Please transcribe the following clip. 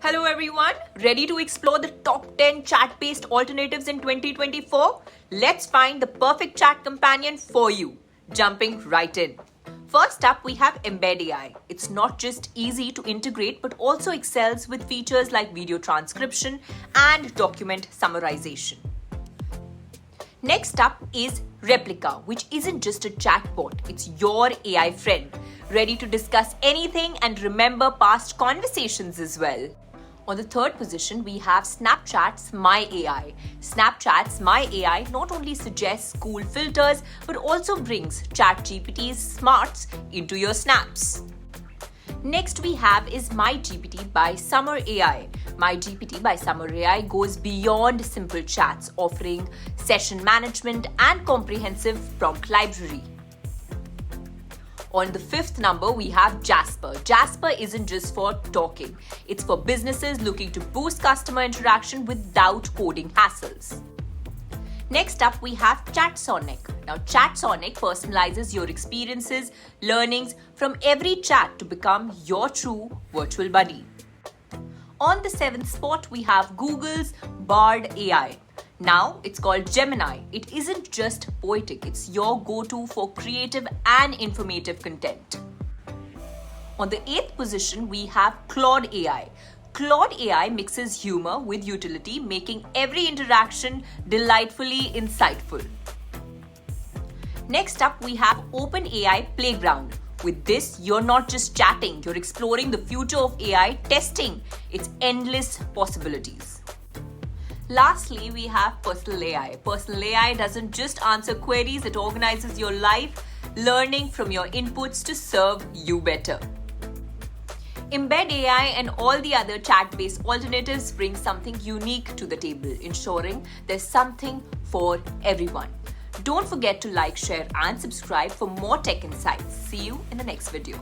Hello everyone, ready to explore the top 10 chat-based alternatives in 2024? Let's find the perfect chat companion for you. Jumping right in. First up, we have Embed AI. It's not just easy to integrate but also excels with features like video transcription and document summarization. Next up is Replica, which isn't just a chatbot, it's your AI friend, ready to discuss anything and remember past conversations as well. On the third position, we have Snapchat's My AI. Snapchat's My AI not only suggests cool filters but also brings ChatGPT's smarts into your snaps. Next we have is MyGPT by Summer AI. MyGPT by Summer AI goes beyond simple chats, offering session management and comprehensive prompt library. On the fifth number, we have Jasper. Jasper isn't just for talking. It's for businesses looking to boost customer interaction without coding hassles. Next up, we have ChatSonic. Now, ChatSonic personalizes your experiences, learnings from every chat to become your true virtual buddy. On the seventh spot, we have Google's Bard AI. Now, it's called Gemini. It isn't just poetic, it's your go-to for creative and informative content. On the eighth position, we have Claude AI. Claude AI mixes humor with utility, making every interaction delightfully insightful. Next up, we have OpenAI Playground. With this, you're not just chatting, you're exploring the future of AI, testing its endless possibilities. Lastly, we have Personal AI. Personal AI doesn't just answer queries, it organizes your life, learning from your inputs to serve you better. Embed AI and all the other chat-based alternatives bring something unique to the table, ensuring there's something for everyone. Don't forget to like, share, and subscribe for more tech insights. See you in the next video.